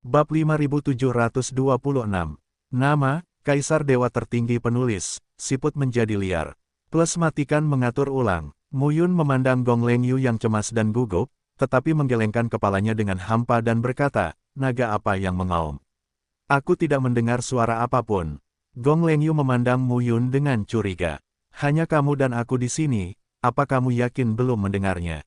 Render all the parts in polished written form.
Bab 5726. Nama, Kaisar Dewa Tertinggi Penulis, siput menjadi liar. Plus matikan mengatur ulang. Muyun memandang Gong Lengyu yang cemas dan gugup, tetapi menggelengkan kepalanya dengan hampa dan berkata, naga apa yang mengaum? Aku tidak mendengar suara apapun. Gong Lengyu memandang Muyun dengan curiga. Hanya kamu dan aku di sini, apa kamu yakin belum mendengarnya?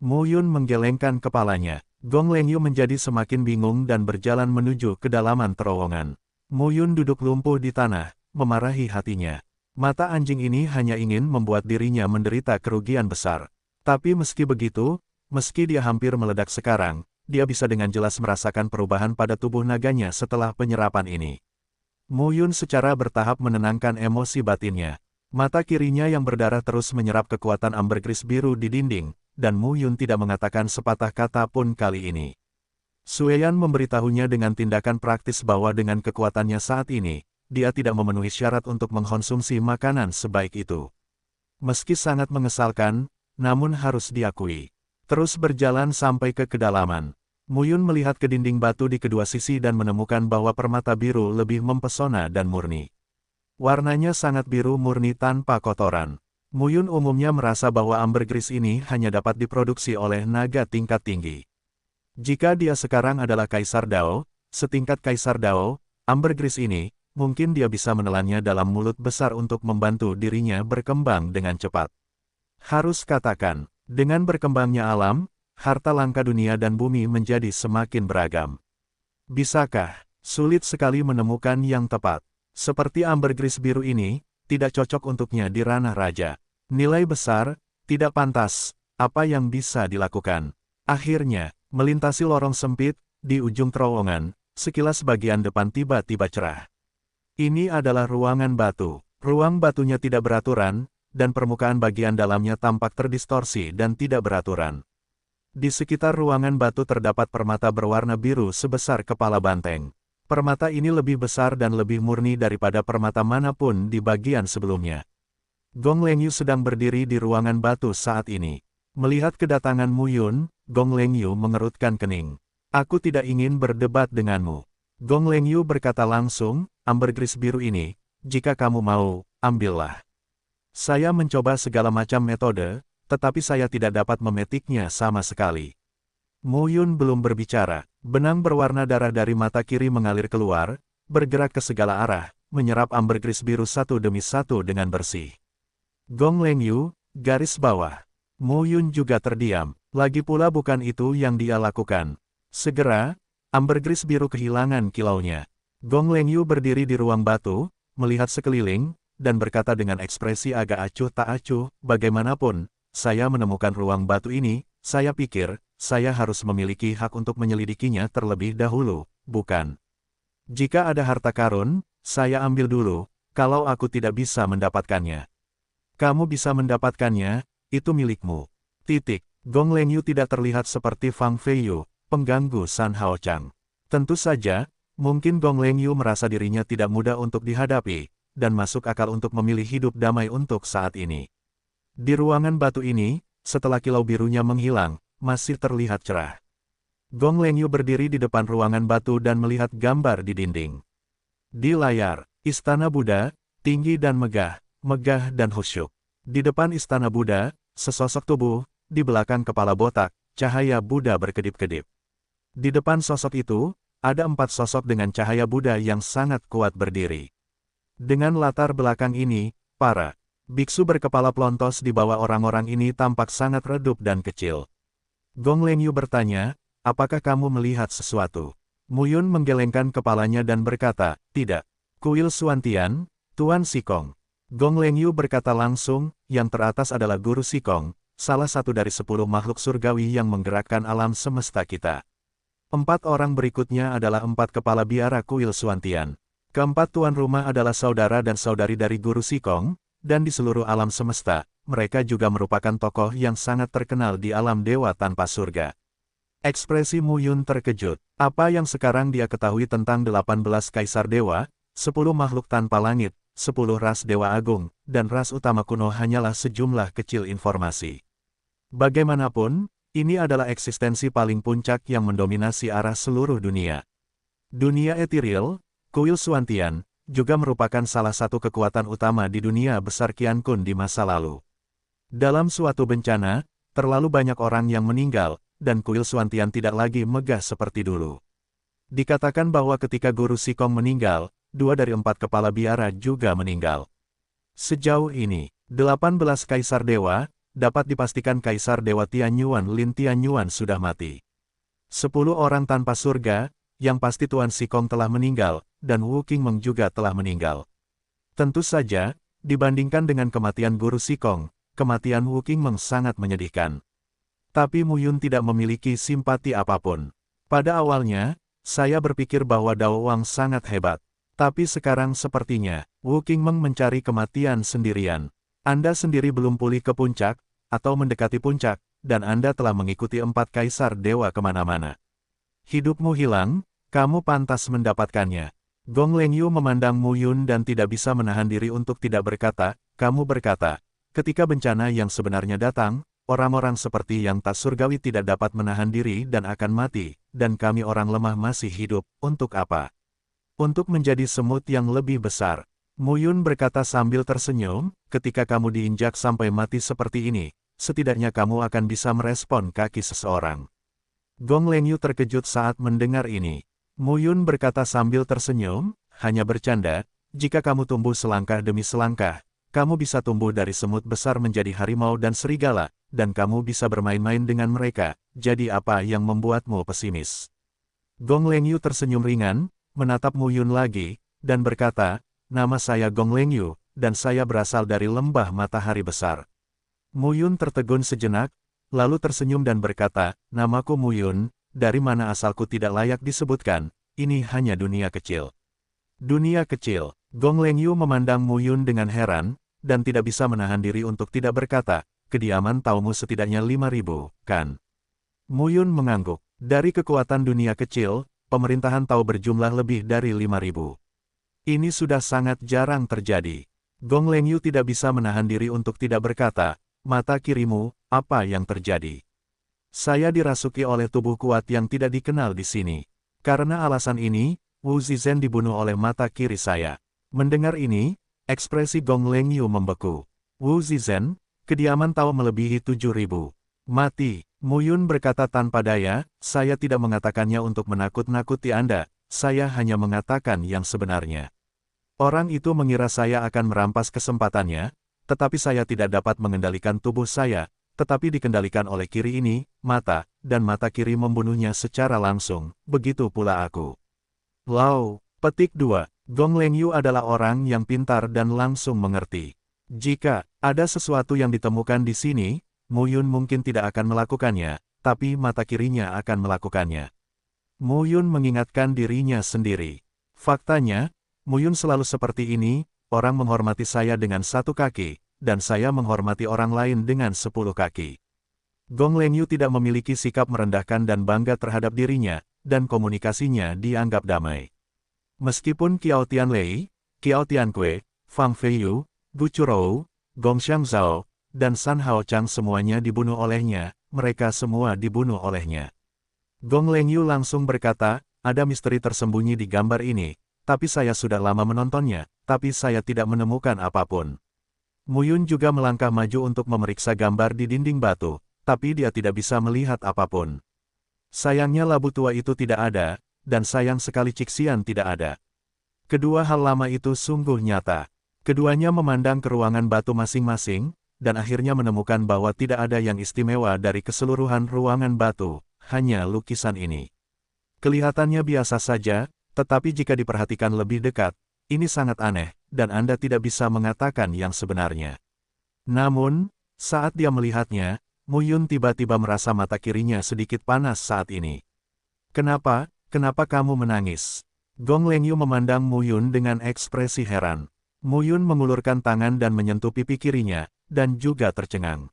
Muyun menggelengkan kepalanya. Gong Lengyu menjadi semakin bingung dan berjalan menuju kedalaman terowongan. Muyun duduk lumpuh di tanah, memarahi hatinya. Mata anjing ini hanya ingin membuat dirinya menderita kerugian besar. Tapi meski begitu, meski dia hampir meledak sekarang, dia bisa dengan jelas merasakan perubahan pada tubuh naganya setelah penyerapan ini. Muyun secara bertahap menenangkan emosi batinnya. Mata kirinya yang berdarah terus menyerap kekuatan ambergris biru di dinding, dan Muyun tidak mengatakan sepatah kata pun kali ini. Sueyan memberitahunya dengan tindakan praktis bahwa dengan kekuatannya saat ini, dia tidak memenuhi syarat untuk mengkonsumsi makanan sebaik itu. Meski sangat mengesalkan, namun harus diakui. Terus berjalan sampai ke kedalaman. Muyun melihat ke dinding batu di kedua sisi dan menemukan bahwa permata biru lebih mempesona dan murni. Warnanya sangat biru murni tanpa kotoran. Muyun umumnya merasa bahwa ambergris ini hanya dapat diproduksi oleh naga tingkat tinggi. Jika dia sekarang adalah Kaisar Dao, setingkat Kaisar Dao, ambergris ini, mungkin dia bisa menelannya dalam mulut besar untuk membantu dirinya berkembang dengan cepat. Harus katakan, dengan berkembangnya alam, harta langka dunia dan bumi menjadi semakin beragam. Bisakah? Sulit sekali menemukan yang tepat. Seperti ambergris biru ini, tidak cocok untuknya di ranah raja. Nilai besar, tidak pantas, apa yang bisa dilakukan? Akhirnya, melintasi lorong sempit, di ujung terowongan, sekilas bagian depan tiba-tiba cerah. Ini adalah ruangan batu. Ruang batunya tidak beraturan, dan permukaan bagian dalamnya tampak terdistorsi dan tidak beraturan. Di sekitar ruangan batu terdapat permata berwarna biru sebesar kepala banteng. Permata ini lebih besar dan lebih murni daripada permata manapun di bagian sebelumnya. Gong Lengyu sedang berdiri di ruangan batu saat ini. Melihat kedatangan Muyun, Gong Lengyu mengerutkan kening. Aku tidak ingin berdebat denganmu. Gong Lengyu berkata langsung, ambergris biru ini, jika kamu mau, ambillah. Saya mencoba segala macam metode, tetapi saya tidak dapat memetiknya sama sekali. Muyun belum berbicara. Benang berwarna darah dari mata kiri mengalir keluar, bergerak ke segala arah, menyerap ambergris biru satu demi satu dengan bersih. Gong Lengyu, garis bawah. Muyun juga terdiam, lagi pula bukan itu yang dia lakukan. Segera, ambergris biru kehilangan kilaunya. Gong Lengyu berdiri di ruang batu, melihat sekeliling, dan berkata dengan ekspresi agak acuh tak acuh, bagaimanapun, saya menemukan ruang batu ini, saya pikir, saya harus memiliki hak untuk menyelidikinya terlebih dahulu, bukan? Jika ada harta karun, saya ambil dulu, kalau aku tidak bisa mendapatkannya. Kamu bisa mendapatkannya, itu milikmu. Titik. Gong Lengyu tidak terlihat seperti Fang Feiyu, pengganggu San Hao Chang. Tentu saja, mungkin Gong Lengyu merasa dirinya tidak mudah untuk dihadapi, dan masuk akal untuk memilih hidup damai untuk saat ini. Di ruangan batu ini, setelah kilau birunya menghilang, masih terlihat cerah. Gong Lengyu berdiri di depan ruangan batu dan melihat gambar di dinding. Di layar, Istana Buddha, tinggi dan megah, megah dan khusyuk. Di depan Istana Buddha, sesosok tubuh, di belakang kepala botak, cahaya Buddha berkedip-kedip. Di depan sosok itu, ada 4 sosok dengan cahaya Buddha yang sangat kuat berdiri. Dengan latar belakang ini, para biksu berkepala plontos di bawah orang-orang ini tampak sangat redup dan kecil. Gong Lengyu bertanya, apakah kamu melihat sesuatu? Muyun menggelengkan kepalanya dan berkata, tidak. Kuil Suantian, Tuan Sikong. Gong Lengyu berkata langsung, yang teratas adalah Guru Sikong, salah satu dari 10 makhluk surgawi yang menggerakkan alam semesta kita. 4 orang berikutnya adalah 4 kepala biara kuil Suantian. Keempat tuan rumah adalah saudara dan saudari dari Guru Sikong, dan di seluruh alam semesta, mereka juga merupakan tokoh yang sangat terkenal di alam dewa tanpa surga. Ekspresi Muyun terkejut. Apa yang sekarang dia ketahui tentang 18 kaisar dewa, 10 makhluk tanpa langit, 10 ras dewa agung, dan ras utama kuno hanyalah sejumlah kecil informasi. Bagaimanapun, ini adalah eksistensi paling puncak yang mendominasi arah seluruh dunia. Dunia etiril, kuil Suantian, juga merupakan salah satu kekuatan utama di dunia besar Qian Kun di masa lalu. Dalam suatu bencana, terlalu banyak orang yang meninggal, dan kuil Suantian tidak lagi megah seperti dulu. Dikatakan bahwa ketika Guru Sikong meninggal, 2 dari 4 kepala biara juga meninggal. Sejauh ini, 18 Kaisar Dewa, dapat dipastikan Kaisar Dewa Tianyuan Lin Tianyuan sudah mati. 10 orang tanpa surga, yang pasti Tuan Sikong telah meninggal, dan Wu Qingmeng juga telah meninggal. Tentu saja, dibandingkan dengan kematian Guru Sikong, kematian Wu Qingmeng sangat menyedihkan. Tapi Mu Yun tidak memiliki simpati apapun. Pada awalnya, saya berpikir bahwa Dao Wang sangat hebat. Tapi sekarang sepertinya, Wu Qingmeng mencari kematian sendirian. Anda sendiri belum pulih ke puncak, atau mendekati puncak, dan Anda telah mengikuti 4 Kaisar Dewa kemana-mana. Hidupmu hilang, kamu pantas mendapatkannya. Gong Lengyu memandang Mu Yun dan tidak bisa menahan diri untuk tidak berkata, kamu berkata, ketika bencana yang sebenarnya datang, orang-orang seperti yang tak surgawi tidak dapat menahan diri dan akan mati, dan kami orang lemah masih hidup, untuk apa? Untuk menjadi semut yang lebih besar. Mu Yun berkata sambil tersenyum, ketika kamu diinjak sampai mati seperti ini, setidaknya kamu akan bisa merespon kaki seseorang. Gong Lengyu terkejut saat mendengar ini. Mu Yun berkata sambil tersenyum, hanya bercanda, jika kamu tumbuh selangkah demi selangkah, kamu bisa tumbuh dari semut besar menjadi harimau dan serigala, dan kamu bisa bermain-main dengan mereka, jadi apa yang membuatmu pesimis? Gong Lengyu tersenyum ringan, menatap Mu Yun lagi, dan berkata, nama saya Gong Lengyu, dan saya berasal dari lembah matahari besar. Mu Yun tertegun sejenak, lalu tersenyum dan berkata, namaku Mu Yun, dari mana asalku tidak layak disebutkan, ini hanya dunia kecil. Dunia kecil. Gong Lengyu memandang Mu Yun dengan heran, dan tidak bisa menahan diri untuk tidak berkata, kediaman Taomu setidaknya 5.000, kan? Mu Yun mengangguk. Dari kekuatan dunia kecil, pemerintahan Tao berjumlah lebih dari 5.000. Ini sudah sangat jarang terjadi. Gong Lengyu tidak bisa menahan diri untuk tidak berkata, mata kirimu, apa yang terjadi? Saya dirasuki oleh tubuh kuat yang tidak dikenal di sini. Karena alasan ini, Wu Zizhen dibunuh oleh mata kiri saya. Mendengar ini, ekspresi Gong Lengyu membeku. Wu Zizhen, kediaman Tao melebihi 7.000. Mati. Mu Yun berkata tanpa daya, saya tidak mengatakannya untuk menakut-nakuti Anda, saya hanya mengatakan yang sebenarnya. Orang itu mengira saya akan merampas kesempatannya, tetapi saya tidak dapat mengendalikan tubuh saya, tetapi dikendalikan oleh kiri ini, mata, dan mata kiri membunuhnya secara langsung, begitu pula aku. Wow, petik 2. Gong Lengyu adalah orang yang pintar dan langsung mengerti. Jika ada sesuatu yang ditemukan di sini, Mu Yun mungkin tidak akan melakukannya, tapi mata kirinya akan melakukannya. Mu Yun mengingatkan dirinya sendiri. Faktanya, Mu Yun selalu seperti ini, orang menghormati saya dengan 1 kaki, dan saya menghormati orang lain dengan 10 kaki. Gong Lengyu tidak memiliki sikap merendahkan dan bangga terhadap dirinya, dan komunikasinya dianggap damai. Meskipun Qiao Tianlei, Qiao Tiankui, Fang Feiyu, Gu Churou, Gong Xiangzhao, dan San Hao Chang semuanya dibunuh olehnya, mereka semua dibunuh olehnya. Gong Lengyu langsung berkata, ada misteri tersembunyi di gambar ini, tapi saya sudah lama menontonnya, tapi saya tidak menemukan apapun. Mu Yun juga melangkah maju untuk memeriksa gambar di dinding batu, tapi dia tidak bisa melihat apapun. Sayangnya labu tua itu tidak ada, dan sayang sekali Cixian tidak ada. Kedua hal lama itu sungguh nyata. Keduanya memandang ke ruangan batu masing-masing, dan akhirnya menemukan bahwa tidak ada yang istimewa dari keseluruhan ruangan batu, hanya lukisan ini. Kelihatannya biasa saja, tetapi jika diperhatikan lebih dekat, ini sangat aneh, dan Anda tidak bisa mengatakan yang sebenarnya. Namun, saat dia melihatnya, Mu Yun tiba-tiba merasa mata kirinya sedikit panas saat ini. Kenapa kamu menangis? Gong Lengyu memandang Mu Yun dengan ekspresi heran. Mu Yun mengulurkan tangan dan menyentuh pipi kirinya, dan juga tercengang.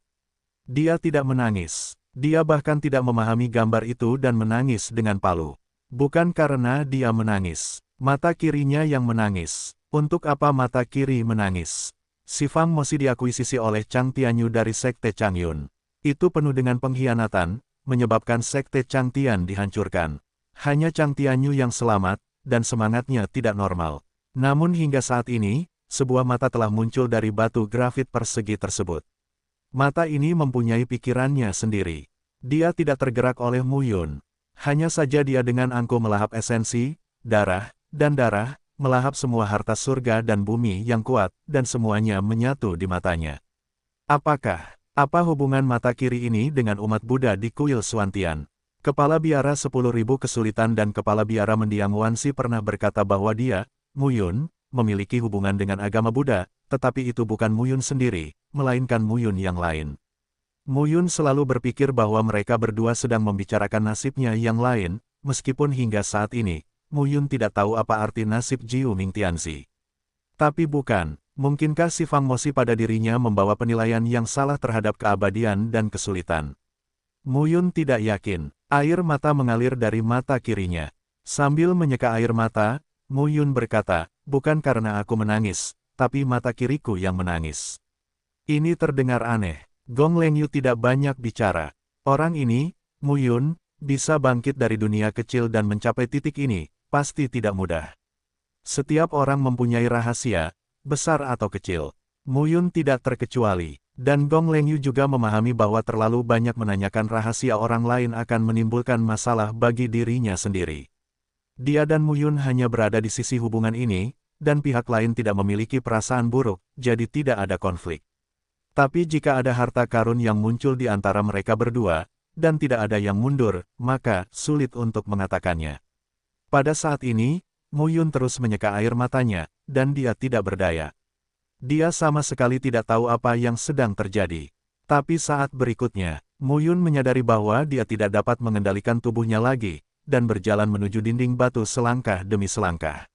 Dia tidak menangis. Dia bahkan tidak memahami gambar itu dan menangis dengan palu. Bukan karena dia menangis. Mata kirinya yang menangis. Untuk apa mata kiri menangis? Si Fang Mosi diakuisisi oleh Chang Tianyu dari Sekte Changyun. Itu penuh dengan pengkhianatan, menyebabkan Sekte Changtian dihancurkan. Hanya Chang Tianyu yang selamat, dan semangatnya tidak normal. Namun hingga saat ini, sebuah mata telah muncul dari batu grafit persegi tersebut. Mata ini mempunyai pikirannya sendiri. Dia tidak tergerak oleh Mu Yun. Hanya saja dia dengan angkuh melahap esensi, darah, melahap semua harta surga dan bumi yang kuat, dan semuanya menyatu di matanya. Apa hubungan mata kiri ini dengan umat Buddha di kuil Xuantian? Kepala biara 10.000 kesulitan dan kepala biara mendiang Wansi pernah berkata bahwa dia, Mu Yun, memiliki hubungan dengan agama Buddha, tetapi itu bukan Mu Yun sendiri, melainkan Mu Yun yang lain. Mu Yun selalu berpikir bahwa mereka berdua sedang membicarakan nasibnya yang lain, meskipun hingga saat ini, Mu Yun tidak tahu apa arti nasib Jiu Mingtianzi. Tapi bukan, mungkinkah si Fang Mosi pada dirinya membawa penilaian yang salah terhadap keabadian dan kesulitan? Mu Yun tidak yakin. Air mata mengalir dari mata kirinya. Sambil menyeka air mata, Mu Yun berkata, bukan karena aku menangis, tapi mata kiriku yang menangis. Ini terdengar aneh. Gong Lengyu tidak banyak bicara. Orang ini, Mu Yun, bisa bangkit dari dunia kecil dan mencapai titik ini, pasti tidak mudah. Setiap orang mempunyai rahasia, besar atau kecil. Mu Yun tidak terkecuali. Dan Gong Lengyu juga memahami bahwa terlalu banyak menanyakan rahasia orang lain akan menimbulkan masalah bagi dirinya sendiri. Dia dan Mu Yun hanya berada di sisi hubungan ini, dan pihak lain tidak memiliki perasaan buruk, jadi tidak ada konflik. Tapi jika ada harta karun yang muncul di antara mereka berdua, dan tidak ada yang mundur, maka sulit untuk mengatakannya. Pada saat ini, Mu Yun terus menyeka air matanya, dan dia tidak berdaya. Dia sama sekali tidak tahu apa yang sedang terjadi. Tapi saat berikutnya, Mu Yun menyadari bahwa dia tidak dapat mengendalikan tubuhnya lagi, dan berjalan menuju dinding batu selangkah demi selangkah.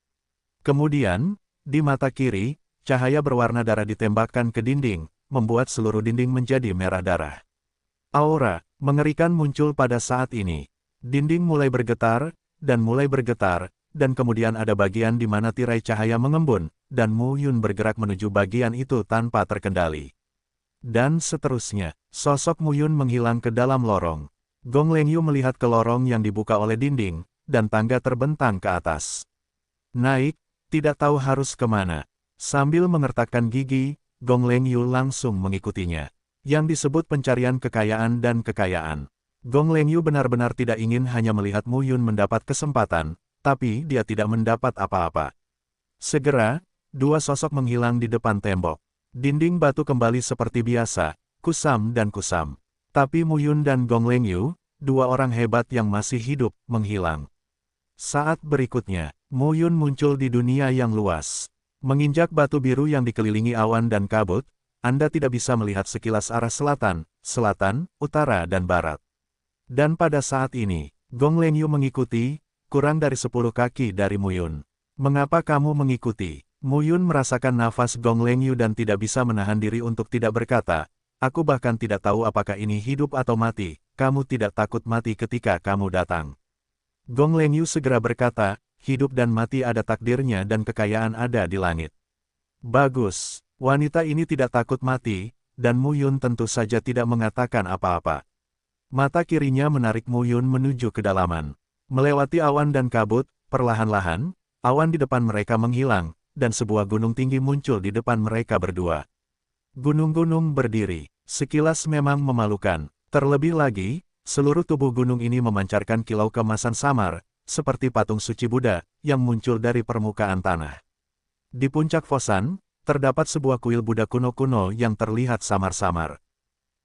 Kemudian, di mata kiri, cahaya berwarna darah ditembakkan ke dinding, membuat seluruh dinding menjadi merah darah. Aura mengerikan muncul pada saat ini. Dinding mulai bergetar, dan kemudian ada bagian di mana tirai cahaya mengembun, dan Mu Yun bergerak menuju bagian itu tanpa terkendali. Dan seterusnya, sosok Mu Yun menghilang ke dalam lorong. Gong Lengyu melihat ke lorong yang dibuka oleh dinding, dan tangga terbentang ke atas. Naik, tidak tahu harus kemana. Sambil mengertakkan gigi, Gong Lengyu langsung mengikutinya. Yang disebut pencarian kekayaan dan kekayaan. Gong Lengyu benar-benar tidak ingin hanya melihat Mu Yun mendapat kesempatan, tapi dia tidak mendapat apa-apa. Segera, dua sosok menghilang di depan tembok. Dinding batu kembali seperti biasa, kusam dan kusam. Tapi Mu Yun dan Gong Lengyu, dua orang hebat yang masih hidup, menghilang. Saat berikutnya, Mu Yun muncul di dunia yang luas. Menginjak batu biru yang dikelilingi awan dan kabut, Anda tidak bisa melihat sekilas arah selatan, utara dan barat. Dan pada saat ini, Gong Lengyu mengikuti, kurang dari 10 kaki dari Mu Yun. Mengapa kamu mengikuti? Mu Yun merasakan nafas Gong Lengyu dan tidak bisa menahan diri untuk tidak berkata, aku bahkan tidak tahu apakah ini hidup atau mati, kamu tidak takut mati ketika kamu datang. Gong Lengyu segera berkata, hidup dan mati ada takdirnya dan kekayaan ada di langit. Bagus, wanita ini tidak takut mati, dan Mu Yun tentu saja tidak mengatakan apa-apa. Mata kirinya menarik Mu Yun menuju kedalaman. Melewati awan dan kabut, perlahan-lahan, awan di depan mereka menghilang, dan sebuah gunung tinggi muncul di depan mereka berdua. Gunung-gunung berdiri, sekilas memang memalukan. Terlebih lagi, seluruh tubuh gunung ini memancarkan kilau keemasan samar, seperti patung suci Buddha, yang muncul dari permukaan tanah. Di puncak Fosan, terdapat sebuah kuil Buddha kuno-kuno yang terlihat samar-samar.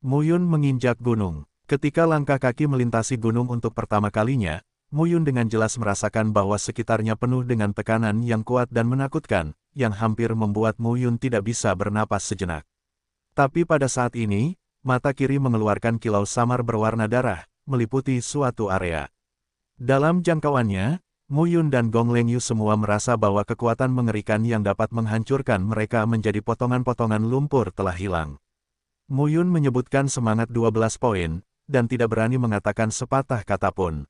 Mu Yun menginjak gunung. Ketika langkah kaki melintasi gunung untuk pertama kalinya, Mu Yun dengan jelas merasakan bahwa sekitarnya penuh dengan tekanan yang kuat dan menakutkan, yang hampir membuat Mu Yun tidak bisa bernapas sejenak. Tapi pada saat ini, mata kiri mengeluarkan kilau samar berwarna darah, meliputi suatu area. Dalam jangkauannya, Mu Yun dan Gong Lengyu semua merasa bahwa kekuatan mengerikan yang dapat menghancurkan mereka menjadi potongan-potongan lumpur telah hilang. Mu Yun menyebutkan semangat 12 poin, dan tidak berani mengatakan sepatah kata pun.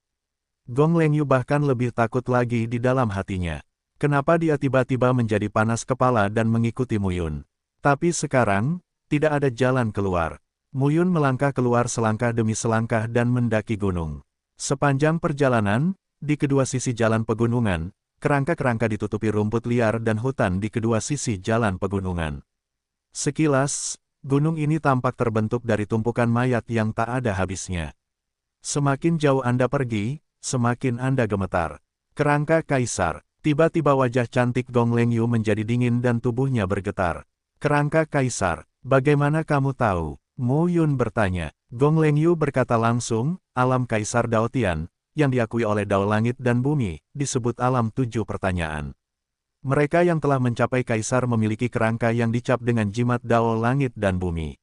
Gong Lengyu bahkan lebih takut lagi di dalam hatinya. Kenapa dia tiba-tiba menjadi panas kepala dan mengikuti Mu Yun? Tapi sekarang, tidak ada jalan keluar. Mu Yun melangkah keluar selangkah demi selangkah dan mendaki gunung. Sepanjang perjalanan, Di kedua sisi jalan pegunungan, kerangka-kerangka ditutupi rumput liar dan hutan di kedua sisi jalan pegunungan. Sekilas, gunung ini tampak terbentuk dari tumpukan mayat yang tak ada habisnya. Semakin jauh Anda pergi, semakin Anda gemetar. Kerangka Kaisar. Tiba-tiba wajah cantik Gong Lengyu menjadi dingin dan tubuhnya bergetar. Kerangka Kaisar, bagaimana kamu tahu? Mu Yun bertanya. Gong Lengyu berkata langsung, alam Kaisar Dao Tian, yang diakui oleh Dao Langit dan Bumi, disebut alam 7 pertanyaan. Mereka yang telah mencapai Kaisar memiliki kerangka yang dicap dengan jimat Dao Langit dan Bumi.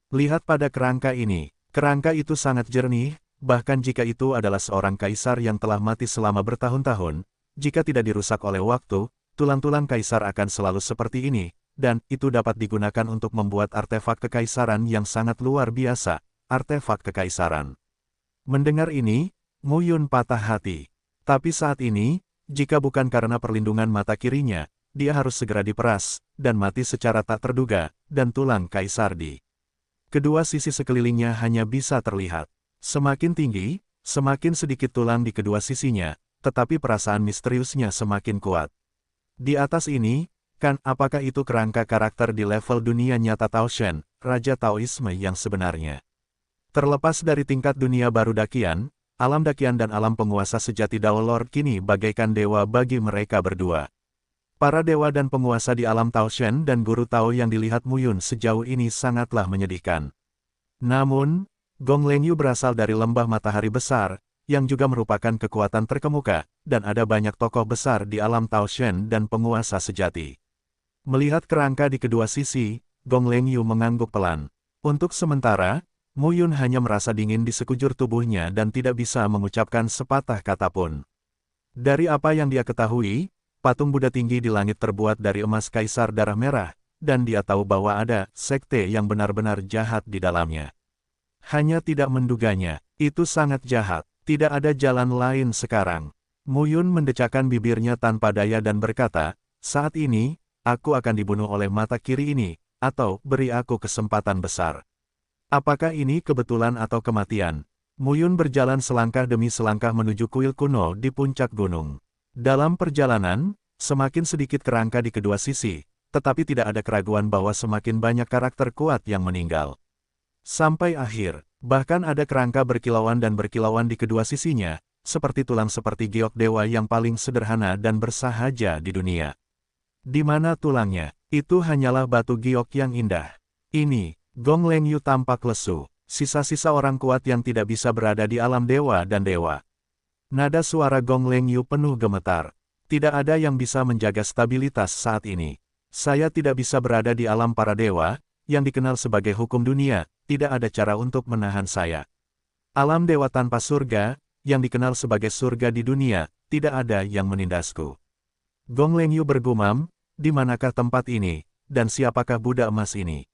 Lihat pada kerangka ini, kerangka itu sangat jernih, bahkan jika itu adalah seorang Kaisar yang telah mati selama bertahun-tahun, jika tidak dirusak oleh waktu, tulang-tulang Kaisar akan selalu seperti ini, dan itu dapat digunakan untuk membuat artefak kekaisaran yang sangat luar biasa, artefak kekaisaran. Mendengar ini, Mu Yun patah hati. Tapi saat ini, jika bukan karena perlindungan mata kirinya, dia harus segera diperas, dan mati secara tak terduga, dan tulang Kaisar di kedua sisi sekelilingnya hanya bisa terlihat. Semakin tinggi, semakin sedikit tulang di kedua sisinya, tetapi perasaan misteriusnya semakin kuat. Di atas ini, kan apakah itu kerangka karakter di level dunia nyata Tao Shen, Raja Taoisme yang sebenarnya? Terlepas dari tingkat dunia baru Dakian, alam Dakian dan alam penguasa sejati Dao Lord kini bagaikan dewa bagi mereka berdua. Para dewa dan penguasa di alam Tao Shen dan guru Tao yang dilihat Mu Yun sejauh ini sangatlah menyedihkan. Namun, Gong Lengyu berasal dari lembah matahari besar, yang juga merupakan kekuatan terkemuka, dan ada banyak tokoh besar di alam Tao Shen dan penguasa sejati. Melihat kerangka di kedua sisi, Gong Lengyu mengangguk pelan. Untuk sementara, Mu Yun hanya merasa dingin di sekujur tubuhnya dan tidak bisa mengucapkan sepatah kata pun. Dari apa yang dia ketahui, patung Buddha tinggi di langit terbuat dari emas Kaisar Darah Merah, dan dia tahu bahwa ada sekte yang benar-benar jahat di dalamnya. Hanya tidak menduganya, itu sangat jahat. Tidak ada jalan lain sekarang. Mu Yun mendecakkan bibirnya tanpa daya dan berkata, saat ini, aku akan dibunuh oleh mata kiri ini, atau beri aku kesempatan besar. Apakah ini kebetulan atau kematian? Mu Yun berjalan selangkah demi selangkah menuju kuil kuno di puncak gunung. Dalam perjalanan, semakin sedikit kerangka di kedua sisi, tetapi tidak ada keraguan bahwa semakin banyak karakter kuat yang meninggal. Sampai akhir, bahkan ada kerangka berkilauan dan berkilauan di kedua sisinya, seperti tulang seperti giok dewa yang paling sederhana dan bersahaja di dunia. Di mana tulangnya? Itu hanyalah batu giok yang indah. Ini, Gong Lengyu tampak lesu, sisa-sisa orang kuat yang tidak bisa berada di alam dewa dan dewa. Nada suara Gong Lengyu penuh gemetar. Tidak ada yang bisa menjaga stabilitas saat ini. Saya tidak bisa berada di alam para dewa, yang dikenal sebagai hukum dunia, tidak ada cara untuk menahan saya. Alam dewa tanpa surga, yang dikenal sebagai surga di dunia, tidak ada yang menindasku. Gong Lengyu bergumam, di manakah tempat ini, dan siapakah Buddha emas ini?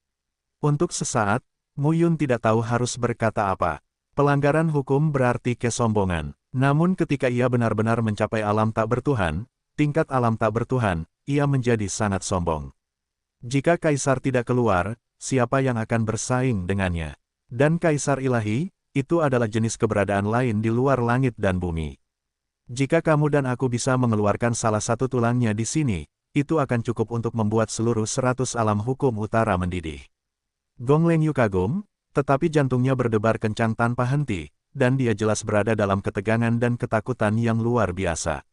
Untuk sesaat, Mu Yun tidak tahu harus berkata apa. Pelanggaran hukum berarti kesombongan. Namun ketika ia benar-benar mencapai alam tak bertuhan, tingkat alam tak bertuhan, ia menjadi sangat sombong. Jika Kaisar tidak keluar, siapa yang akan bersaing dengannya? Dan Kaisar Ilahi, itu adalah jenis keberadaan lain di luar langit dan bumi. Jika kamu dan aku bisa mengeluarkan salah satu tulangnya di sini, itu akan cukup untuk membuat seluruh 100 alam hukum utara mendidih. Gong Lengyu kagum, tetapi jantungnya berdebar kencang tanpa henti, dan dia jelas berada dalam ketegangan dan ketakutan yang luar biasa.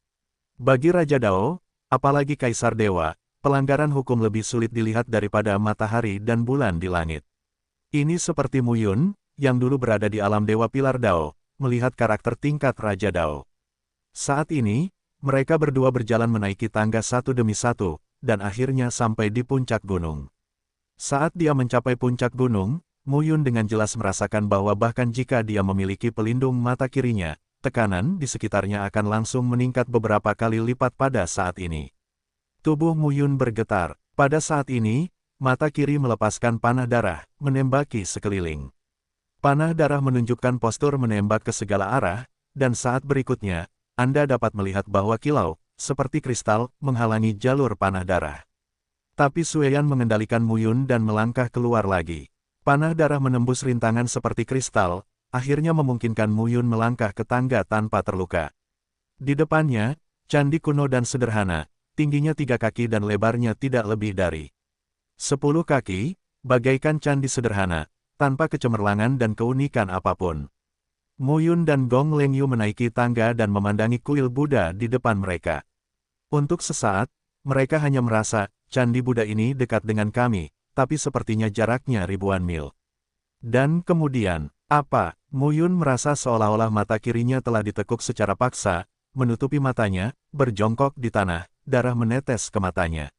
Bagi Raja Dao, apalagi Kaisar Dewa, pelanggaran hukum lebih sulit dilihat daripada matahari dan bulan di langit. Ini seperti Mu Yun, yang dulu berada di alam Dewa Pilar Dao, melihat karakter tingkat Raja Dao. Saat ini, mereka berdua berjalan menaiki tangga satu demi satu, dan akhirnya sampai di puncak gunung. Saat dia mencapai puncak gunung, Mu Yun dengan jelas merasakan bahwa bahkan jika dia memiliki pelindung mata kirinya, tekanan di sekitarnya akan langsung meningkat beberapa kali lipat pada saat ini. Tubuh Mu Yun bergetar. Pada saat ini, mata kiri melepaskan panah darah, menembaki sekeliling. Panah darah menunjukkan postur menembak ke segala arah, dan saat berikutnya, Anda dapat melihat bahwa kilau, seperti kristal, menghalangi jalur panah darah. Tapi Sueyan mengendalikan Mu Yun dan melangkah keluar lagi. Panah darah menembus rintangan seperti kristal, akhirnya memungkinkan Mu Yun melangkah ke tangga tanpa terluka. Di depannya, candi kuno dan sederhana, tingginya 3 kaki dan lebarnya tidak lebih dari 10 kaki, bagaikan candi sederhana, tanpa kecemerlangan dan keunikan apapun. Mo Yun dan Gong Lengyu menaiki tangga dan memandangi kuil Buddha di depan mereka. Untuk sesaat, mereka hanya merasa, candi Buddha ini dekat dengan kami, tapi sepertinya jaraknya ribuan mil. Dan kemudian, apa? Mo Yun merasa seolah-olah mata kirinya telah ditekuk secara paksa, menutupi matanya, berjongkok di tanah, darah menetes ke matanya.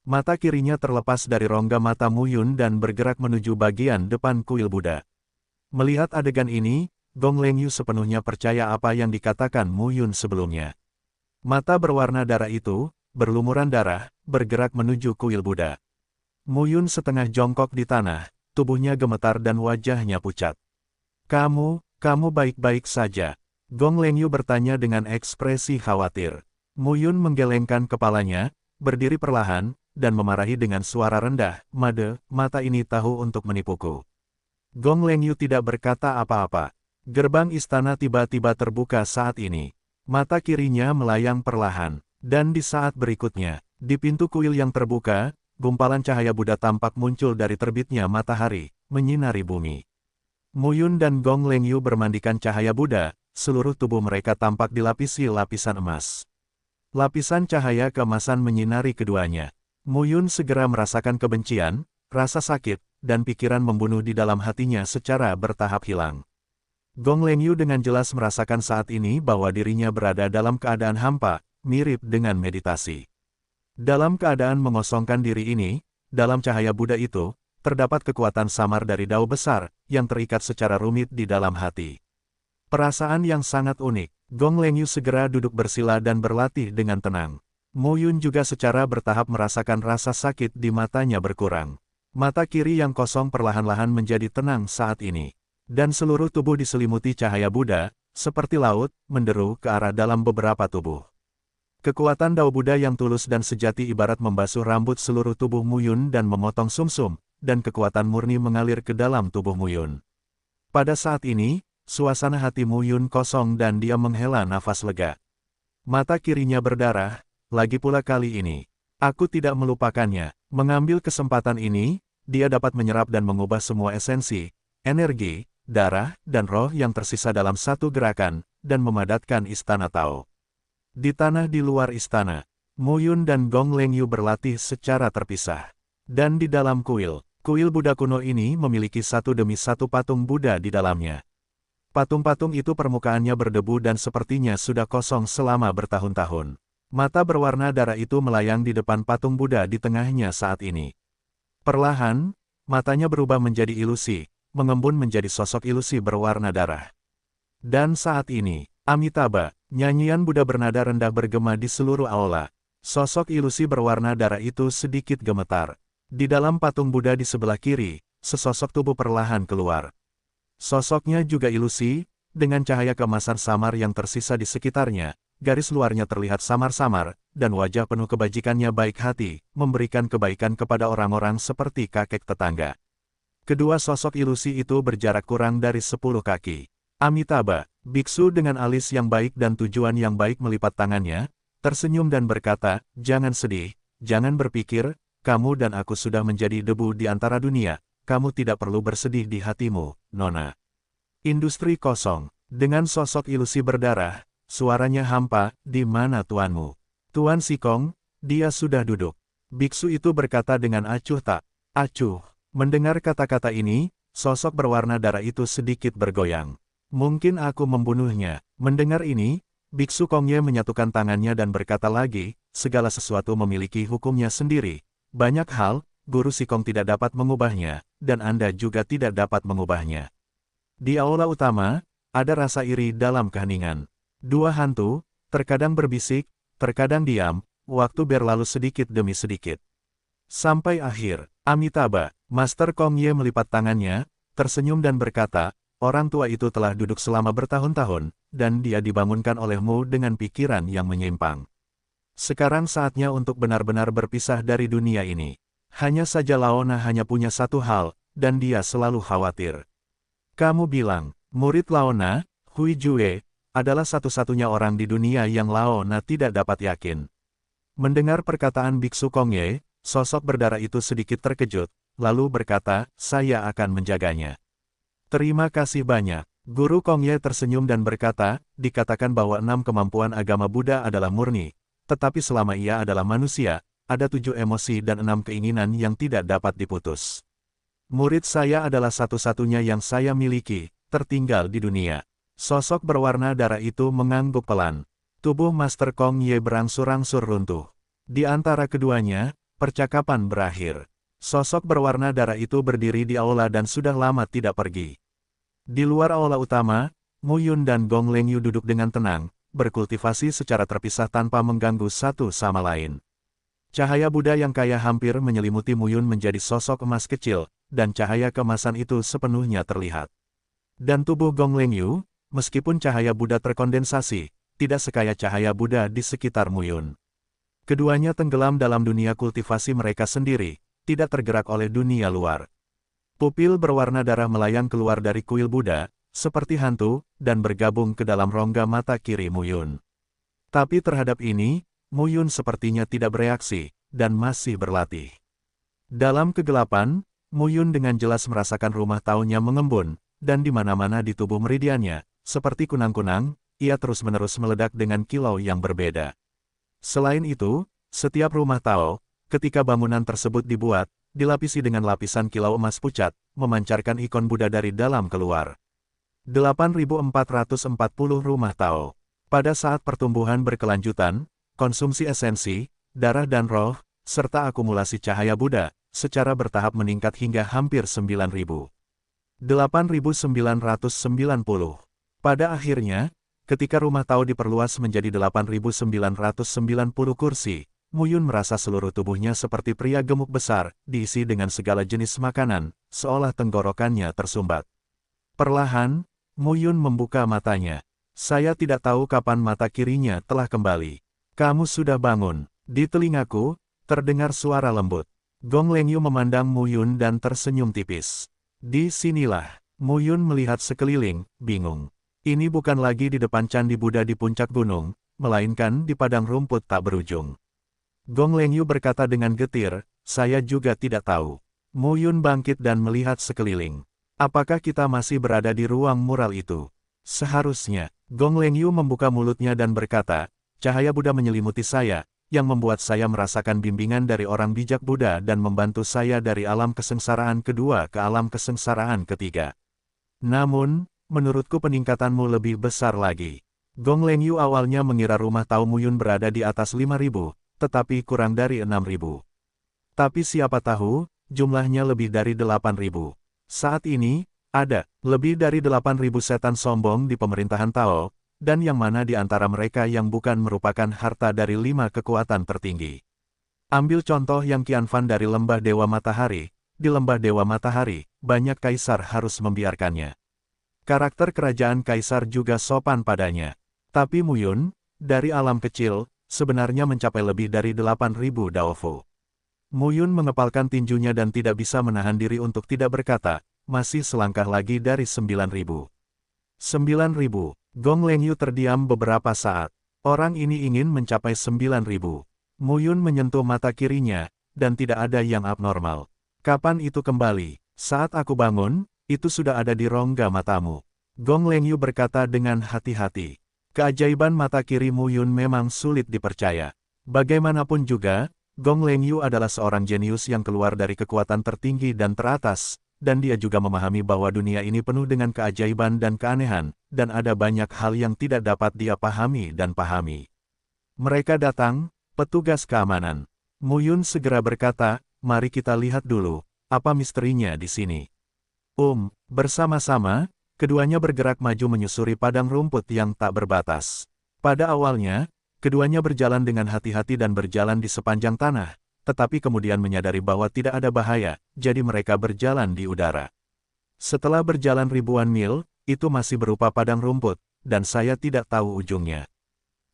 Mata kirinya terlepas dari rongga mata Mo Yun dan bergerak menuju bagian depan kuil Buddha. Melihat adegan ini, Gong Lengyu sepenuhnya percaya apa yang dikatakan Mo Yun sebelumnya. Mata berwarna darah itu, berlumuran darah, bergerak menuju kuil Buddha. Mo Yun setengah jongkok di tanah, tubuhnya gemetar dan wajahnya pucat. Kamu baik-baik saja? Gong Lengyu bertanya dengan ekspresi khawatir. Mo Yun menggelengkan kepalanya, berdiri perlahan, dan memarahi dengan suara rendah, mata ini tahu untuk menipuku. Gong Lengyu tidak berkata apa-apa. Gerbang istana tiba-tiba terbuka saat ini. Mata kirinya melayang perlahan, dan di saat berikutnya, di pintu kuil yang terbuka, gumpalan cahaya Buddha tampak muncul dari terbitnya matahari, menyinari bumi. Mo Yun dan Gong Lengyu bermandikan cahaya Buddha, seluruh tubuh mereka tampak dilapisi lapisan emas. Lapisan cahaya keemasan menyinari keduanya. Mo Yun segera merasakan kebencian, rasa sakit, dan pikiran membunuh di dalam hatinya secara bertahap hilang. Gong Lengyu dengan jelas merasakan saat ini bahwa dirinya berada dalam keadaan hampa, mirip dengan meditasi. Dalam keadaan mengosongkan diri ini, dalam cahaya Buddha itu, terdapat kekuatan samar dari dao besar, yang terikat secara rumit di dalam hati. Perasaan yang sangat unik, Gong Lengyu segera duduk bersila dan berlatih dengan tenang. Mo Yun juga secara bertahap merasakan rasa sakit di matanya berkurang. Mata kiri yang kosong perlahan-lahan menjadi tenang saat ini. Dan seluruh tubuh diselimuti cahaya Buddha, seperti laut, menderu ke arah dalam beberapa tubuh. Kekuatan Dao Buddha yang tulus dan sejati ibarat membasuh rambut seluruh tubuh Mo Yun dan memotong sumsum, dan kekuatan murni mengalir ke dalam tubuh Mo Yun. Pada saat ini, suasana hati Mo Yun kosong dan dia menghela nafas lega. Mata kirinya berdarah, lagi pula kali ini. Aku tidak melupakannya. Mengambil kesempatan ini, dia dapat menyerap dan mengubah semua esensi, energi, darah, dan roh yang tersisa dalam satu gerakan, dan memadatkan istana Tao. Di tanah di luar istana, Mo Yun dan Gong Lengyu berlatih secara terpisah. Dan di dalam kuil Buddha kuno ini memiliki satu demi satu patung Buddha di dalamnya. Patung-patung itu permukaannya berdebu dan sepertinya sudah kosong selama bertahun-tahun. Mata berwarna darah itu melayang di depan patung Buddha di tengahnya saat ini. Perlahan, matanya berubah menjadi ilusi, mengembun menjadi sosok ilusi berwarna darah. Dan saat ini, Amitabha, nyanyian Buddha bernada rendah bergema di seluruh aula. Sosok ilusi berwarna darah itu sedikit gemetar. Di dalam patung Buddha di sebelah kiri, sesosok tubuh perlahan keluar. Sosoknya juga ilusi, dengan cahaya keemasan samar yang tersisa di sekitarnya, garis luarnya terlihat samar-samar, dan wajah penuh kebajikannya baik hati, memberikan kebaikan kepada orang-orang seperti kakek tetangga. Kedua sosok ilusi itu berjarak kurang dari 10 kaki. Amitabha, biksu dengan alis yang baik dan tujuan yang baik melipat tangannya, tersenyum dan berkata, "Jangan sedih, jangan berpikir, kamu dan aku sudah menjadi debu di antara dunia, kamu tidak perlu bersedih di hatimu, Nona." Industri kosong, dengan sosok ilusi berdarah, suaranya hampa, "Di mana tuanmu?" "Tuan Sikong, dia sudah duduk." Biksu itu berkata dengan acuh tak acuh. Mendengar kata-kata ini, sosok berwarna darah itu sedikit bergoyang. "Mungkin aku membunuhnya." Mendengar ini, Biksu Kongye menyatukan tangannya dan berkata lagi, "Segala sesuatu memiliki hukumnya sendiri. Banyak hal, Guru Sikong tidak dapat mengubahnya, dan Anda juga tidak dapat mengubahnya." Di aula utama, ada rasa iri dalam keheningan. Dua hantu, terkadang berbisik, terkadang diam, waktu berlalu sedikit demi sedikit. Sampai akhir, Amitabha, Master Kongye melipat tangannya, tersenyum dan berkata, "Orang tua itu telah duduk selama bertahun-tahun, dan dia dibangunkan olehmu dengan pikiran yang menyimpang. Sekarang saatnya untuk benar-benar berpisah dari dunia ini. Hanya saja Laona hanya punya satu hal, dan dia selalu khawatir. Kamu bilang, murid Laona, Hui Jue, adalah satu-satunya orang di dunia yang Laona tidak dapat yakin. Mendengar perkataan Biksu Kongye, sosok berdarah itu sedikit terkejut, lalu berkata, saya akan menjaganya. Terima kasih banyak. Guru Kongye tersenyum dan berkata, dikatakan bahwa 6 kemampuan agama Buddha adalah murni, tetapi selama ia adalah manusia, ada 7 emosi dan 6 keinginan yang tidak dapat diputus. Murid saya adalah satu-satunya yang saya miliki, tertinggal di dunia. Sosok berwarna darah itu mengangguk pelan. Tubuh Master Kongye berangsur-angsur runtuh. Di antara keduanya, percakapan berakhir. Sosok berwarna darah itu berdiri di aula dan sudah lama tidak pergi. Di luar aula utama, Mu Yun dan Gong Lengyu duduk dengan tenang, berkultivasi secara terpisah tanpa mengganggu satu sama lain. Cahaya Buddha yang kaya hampir menyelimuti Mu Yun menjadi sosok emas kecil, dan cahaya keemasan itu sepenuhnya terlihat. Dan tubuh Gong Lengyu, meskipun cahaya Buddha terkondensasi, tidak sekaya cahaya Buddha di sekitar Mu Yun. Keduanya tenggelam dalam dunia kultivasi mereka sendiri, tidak tergerak oleh dunia luar. Pupil berwarna darah melayang keluar dari kuil Buddha, seperti hantu, dan bergabung ke dalam rongga mata kiri Mu Yun. Tapi terhadap ini, Mu Yun sepertinya tidak bereaksi, dan masih berlatih. Dalam kegelapan, Mu Yun dengan jelas merasakan rumah taunya mengembun, dan di mana-mana di tubuh meridiannya, seperti kunang-kunang, ia terus-menerus meledak dengan kilau yang berbeda. Selain itu, setiap rumah tao, ketika bangunan tersebut dibuat, dilapisi dengan lapisan kilau emas pucat, memancarkan ikon Buddha dari dalam keluar. 8.440 rumah tao. Pada saat pertumbuhan berkelanjutan, konsumsi esensi, darah dan roh, serta akumulasi cahaya Buddha, secara bertahap meningkat hingga hampir 9.000. 8.990. Pada akhirnya, ketika rumah tao diperluas menjadi 8.990 kursi, Mu Yun merasa seluruh tubuhnya seperti pria gemuk besar, diisi dengan segala jenis makanan, seolah tenggorokannya tersumbat. Perlahan, Mu Yun membuka matanya. Saya tidak tahu kapan mata kirinya telah kembali. Kamu sudah bangun. Di telingaku, terdengar suara lembut. Gong Lengyu memandang Mu Yun dan tersenyum tipis. Di sinilah, Mu Yun melihat sekeliling, bingung. Ini bukan lagi di depan Candi Buddha di puncak gunung, melainkan di padang rumput tak berujung. Gong Lengyu berkata dengan getir, saya juga tidak tahu. Mu Yun bangkit dan melihat sekeliling. Apakah kita masih berada di ruang mural itu? Seharusnya, Gong Lengyu membuka mulutnya dan berkata, cahaya Buddha menyelimuti saya, yang membuat saya merasakan bimbingan dari orang bijak Buddha dan membantu saya dari alam kesengsaraan kedua ke alam kesengsaraan ketiga. Namun, menurutku peningkatanmu lebih besar lagi. Gong Lengyu awalnya mengira rumah tao Mu Yun berada di atas 5.000, tetapi kurang dari 6.000. Tapi siapa tahu, jumlahnya lebih dari 8.000. Saat ini, ada lebih dari 8.000 setan sombong di pemerintahan Tao, dan yang mana di antara mereka yang bukan merupakan harta dari 5 kekuatan tertinggi. Ambil contoh yang Qianfan dari Lembah Dewa Matahari. Di Lembah Dewa Matahari, banyak kaisar harus membiarkannya. Karakter kerajaan kaisar juga sopan padanya. Tapi Mu Yun, dari alam kecil, sebenarnya mencapai lebih dari 8.000 daofu. Mu Yun mengepalkan tinjunya dan tidak bisa menahan diri untuk tidak berkata, masih selangkah lagi dari 9.000. 9.000. Gong Lengyu terdiam beberapa saat. Orang ini ingin mencapai 9.000. Mu Yun menyentuh mata kirinya, dan tidak ada yang abnormal. Kapan itu kembali? Saat aku bangun, itu sudah ada di rongga matamu. Gong Lengyu berkata dengan hati-hati. Keajaiban mata kiri Mu Yun memang sulit dipercaya. Bagaimanapun juga, Gong Lengyu adalah seorang jenius yang keluar dari kekuatan tertinggi dan teratas, dan dia juga memahami bahwa dunia ini penuh dengan keajaiban dan keanehan, dan ada banyak hal yang tidak dapat dia pahami dan pahami. Mereka datang, petugas keamanan. Mu Yun segera berkata, mari kita lihat dulu, apa misterinya di sini. Bersama-sama, keduanya bergerak maju menyusuri padang rumput yang tak berbatas. Pada awalnya, keduanya berjalan dengan hati-hati dan berjalan di sepanjang tanah, tetapi kemudian menyadari bahwa tidak ada bahaya, jadi mereka berjalan di udara. Setelah berjalan ribuan mil, itu masih berupa padang rumput, dan saya tidak tahu ujungnya.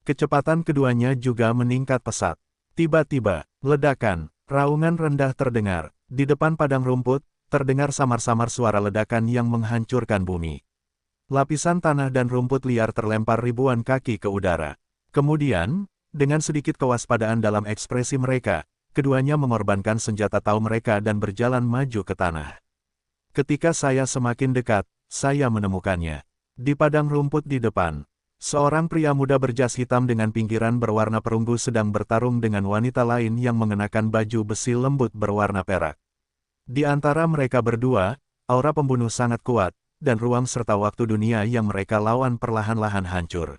Kecepatan keduanya juga meningkat pesat. Tiba-tiba, ledakan, raungan rendah terdengar. Di depan padang rumput, terdengar samar-samar suara ledakan yang menghancurkan bumi. Lapisan tanah dan rumput liar terlempar ribuan kaki ke udara. Kemudian, dengan sedikit kewaspadaan dalam ekspresi mereka, keduanya mengorbankan senjata tahu mereka dan berjalan maju ke tanah. Ketika saya semakin dekat, saya menemukannya. Di padang rumput di depan, seorang pria muda berjas hitam dengan pinggiran berwarna perunggu sedang bertarung dengan wanita lain yang mengenakan baju besi lembut berwarna perak. Di antara mereka berdua, aura pembunuh sangat kuat, dan ruang serta waktu dunia yang mereka lawan perlahan-lahan hancur.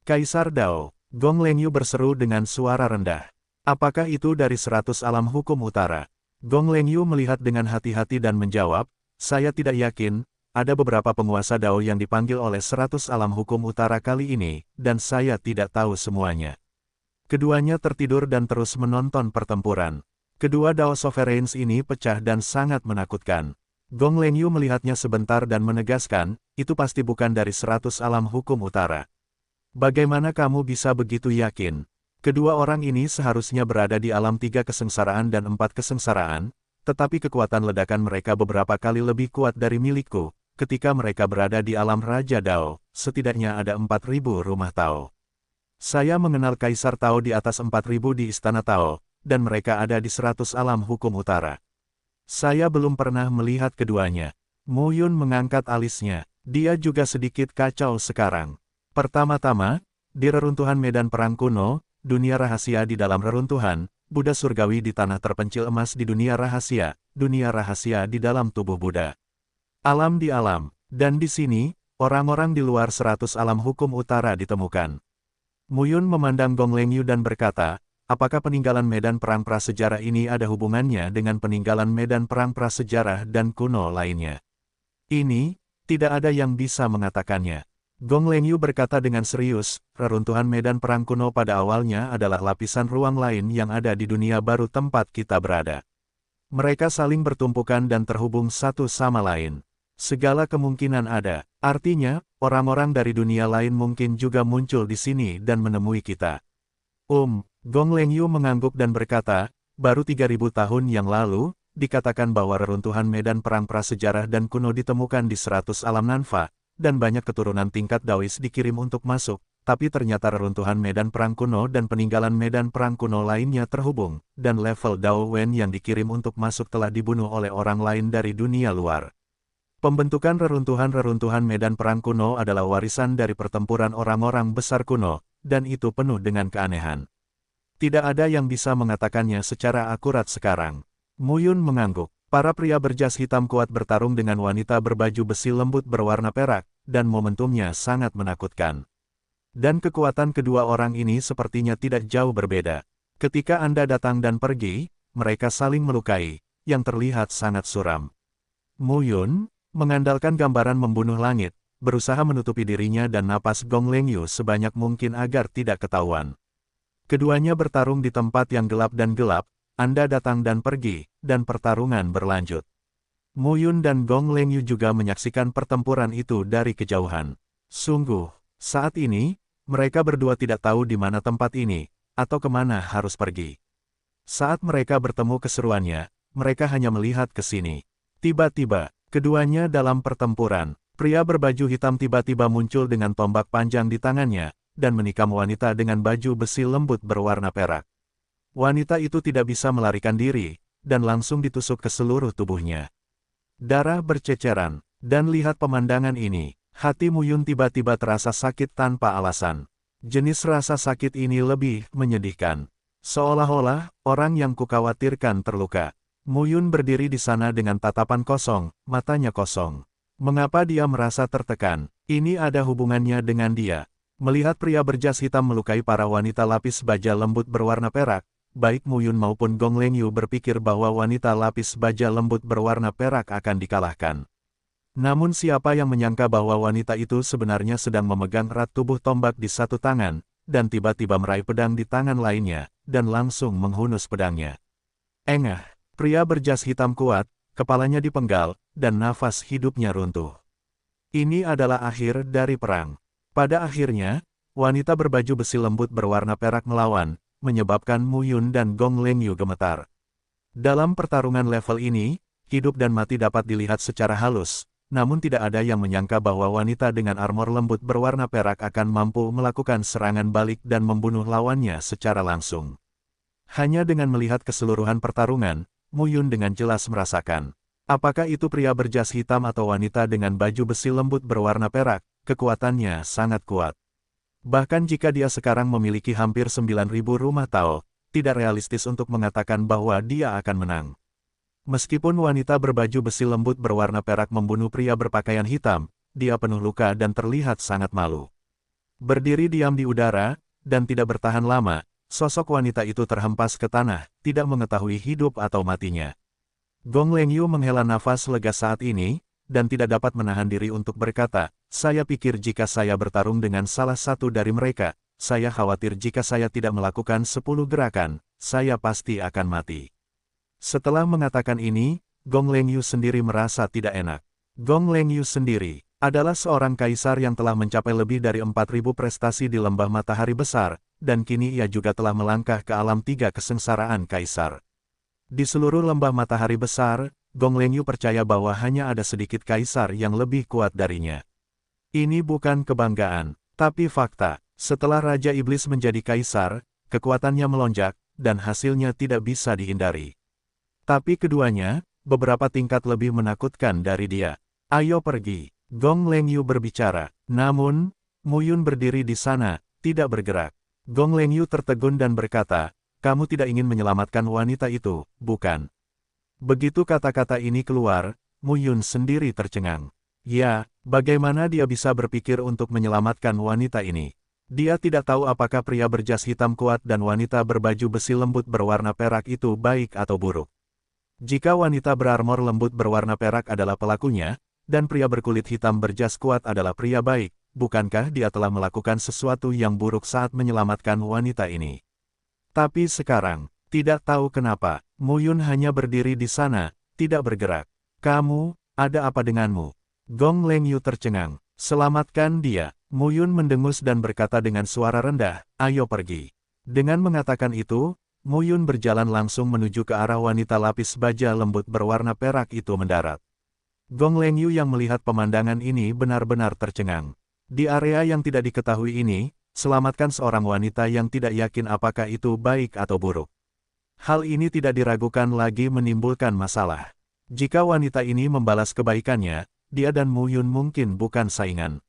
Kaisar Dao, Gong Lengyu berseru dengan suara rendah. Apakah itu dari 100 alam hukum utara? Gong Lengyu melihat dengan hati-hati dan menjawab, saya tidak yakin, ada beberapa penguasa Dao yang dipanggil oleh 100 alam hukum utara kali ini, dan saya tidak tahu semuanya. Keduanya tertidur dan terus menonton pertempuran. Kedua Dao Sovereigns ini pecah dan sangat menakutkan. Gong Lengyu melihatnya sebentar dan menegaskan, itu pasti bukan dari 100 alam hukum utara. Bagaimana kamu bisa begitu yakin? Kedua orang ini seharusnya berada di alam 3 kesengsaraan dan 4 kesengsaraan, tetapi kekuatan ledakan mereka beberapa kali lebih kuat dari milikku. Ketika mereka berada di alam Raja Dao, setidaknya ada 4.000 rumah Tao. Saya mengenal Kaisar Tao di atas 4.000 di Istana Tao, dan mereka ada di 100 alam hukum utara. Saya belum pernah melihat keduanya. Mu Yun mengangkat alisnya. Dia juga sedikit kacau sekarang. Pertama-tama, di reruntuhan medan perang kuno, dunia rahasia di dalam reruntuhan, Buddha surgawi di tanah terpencil emas di dunia rahasia di dalam tubuh Buddha. Alam di alam, dan di sini, orang-orang di luar 100 alam hukum utara ditemukan. Mu Yun memandang Gong Lengyu dan berkata, apakah peninggalan medan perang prasejarah ini ada hubungannya dengan peninggalan medan perang prasejarah dan kuno lainnya? Ini, tidak ada yang bisa mengatakannya. Gong Lengyu berkata dengan serius, reruntuhan medan perang kuno pada awalnya adalah lapisan ruang lain yang ada di dunia baru tempat kita berada. Mereka saling bertumpukan dan terhubung satu sama lain. Segala kemungkinan ada, artinya, orang-orang dari dunia lain mungkin juga muncul di sini dan menemui kita. Gong Lengyu mengangguk dan berkata, baru 3.000 tahun yang lalu, dikatakan bahwa reruntuhan medan perang prasejarah dan kuno ditemukan di 100 alam Nanfa, dan banyak keturunan tingkat Daois dikirim untuk masuk, tapi ternyata reruntuhan medan perang kuno dan peninggalan medan perang kuno lainnya terhubung, dan level Dao Wen yang dikirim untuk masuk telah dibunuh oleh orang lain dari dunia luar. Pembentukan reruntuhan medan perang kuno adalah warisan dari pertempuran orang-orang besar kuno, dan itu penuh dengan keanehan. Tidak ada yang bisa mengatakannya secara akurat sekarang. Mu Yun mengangguk. Para pria berjas hitam kuat bertarung dengan wanita berbaju besi lembut berwarna perak, dan momentumnya sangat menakutkan. Dan kekuatan kedua orang ini sepertinya tidak jauh berbeda. Ketika Anda datang dan pergi, mereka saling melukai, yang terlihat sangat suram. Mu Yun, mengandalkan gambaran membunuh langit, berusaha menutupi dirinya dan napas Gong Lengyu sebanyak mungkin agar tidak ketahuan. Keduanya bertarung di tempat yang gelap dan gelap, Anda datang dan pergi, dan pertarungan berlanjut. Mu Yun dan Gong Lengyu juga menyaksikan pertempuran itu dari kejauhan. Sungguh, saat ini, mereka berdua tidak tahu di mana tempat ini, atau kemana harus pergi. Saat mereka bertemu keseruannya, mereka hanya melihat ke sini. Tiba-tiba, keduanya dalam pertempuran, pria berbaju hitam tiba-tiba muncul dengan tombak panjang di tangannya, dan menikam wanita dengan baju besi lembut berwarna perak. Wanita itu tidak bisa melarikan diri, dan langsung ditusuk ke seluruh tubuhnya. Darah berceceran, dan lihat pemandangan ini, hati Mu Yun tiba-tiba terasa sakit tanpa alasan. Jenis rasa sakit ini lebih menyedihkan. Seolah-olah, orang yang kukhawatirkan terluka. Mu Yun berdiri di sana dengan tatapan kosong, matanya kosong. Mengapa dia merasa tertekan? Ini ada hubungannya dengan dia. Melihat pria berjas hitam melukai para wanita lapis baja lembut berwarna perak, baik Mu Yun maupun Gong Lengyu berpikir bahwa wanita lapis baja lembut berwarna perak akan dikalahkan. Namun siapa yang menyangka bahwa wanita itu sebenarnya sedang memegang erat tubuh tombak di satu tangan, dan tiba-tiba meraih pedang di tangan lainnya, dan langsung menghunus pedangnya. Engah, pria berjas hitam kuat, kepalanya dipenggal, dan nafas hidupnya runtuh. Ini adalah akhir dari perang. Pada akhirnya, wanita berbaju besi lembut berwarna perak melawan, menyebabkan Mu Yun dan Gong Lengyu gemetar. Dalam pertarungan level ini, hidup dan mati dapat dilihat secara halus, namun tidak ada yang menyangka bahwa wanita dengan armor lembut berwarna perak akan mampu melakukan serangan balik dan membunuh lawannya secara langsung. Hanya dengan melihat keseluruhan pertarungan, Mu Yun dengan jelas merasakan, apakah itu pria berjas hitam atau wanita dengan baju besi lembut berwarna perak, kekuatannya sangat kuat. Bahkan jika dia sekarang memiliki hampir 9.000 rumah Tao, tidak realistis untuk mengatakan bahwa dia akan menang. Meskipun wanita berbaju besi lembut berwarna perak membunuh pria berpakaian hitam, dia penuh luka dan terlihat sangat malu. Berdiri diam di udara, dan tidak bertahan lama, sosok wanita itu terhempas ke tanah, tidak mengetahui hidup atau matinya. Gong Lengyu menghela nafas lega saat ini, dan tidak dapat menahan diri untuk berkata, saya pikir jika saya bertarung dengan salah satu dari mereka, saya khawatir jika saya tidak melakukan 10 gerakan, saya pasti akan mati. Setelah mengatakan ini, Gong Lengyu sendiri merasa tidak enak. Gong Lengyu sendiri adalah seorang kaisar yang telah mencapai lebih dari 4.000 prestasi di lembah matahari besar, dan kini ia juga telah melangkah ke alam 3 kesengsaraan kaisar. Di seluruh lembah matahari besar, Gong Lengyu percaya bahwa hanya ada sedikit kaisar yang lebih kuat darinya. Ini bukan kebanggaan, tapi fakta. Setelah Raja Iblis menjadi kaisar, kekuatannya melonjak, dan hasilnya tidak bisa dihindari. Tapi keduanya, beberapa tingkat lebih menakutkan dari dia. Ayo pergi, Gong Lengyu berbicara. Namun, Mu Yun berdiri di sana, tidak bergerak. Gong Lengyu tertegun dan berkata, kamu tidak ingin menyelamatkan wanita itu, bukan? Begitu kata-kata ini keluar, Mu Yun sendiri tercengang. Ya, bagaimana dia bisa berpikir untuk menyelamatkan wanita ini? Dia tidak tahu apakah pria berjas hitam kuat dan wanita berbaju besi lembut berwarna perak itu baik atau buruk. Jika wanita berarmor lembut berwarna perak adalah pelakunya, dan pria berkulit hitam berjas kuat adalah pria baik, bukankah dia telah melakukan sesuatu yang buruk saat menyelamatkan wanita ini? Tapi sekarang, tidak tahu kenapa, Mu Yun hanya berdiri di sana, tidak bergerak. Kamu, ada apa denganmu? Gong Lengyu tercengang. Selamatkan dia. Mu Yun mendengus dan berkata dengan suara rendah, ayo pergi. Dengan mengatakan itu, Mu Yun berjalan langsung menuju ke arah wanita lapis baja lembut berwarna perak itu mendarat. Gong Lengyu yang melihat pemandangan ini benar-benar tercengang. Di area yang tidak diketahui ini, selamatkan seorang wanita yang tidak yakin apakah itu baik atau buruk. Hal ini tidak diragukan lagi menimbulkan masalah. Jika wanita ini membalas kebaikannya, dia dan Mu Yun mungkin bukan saingan.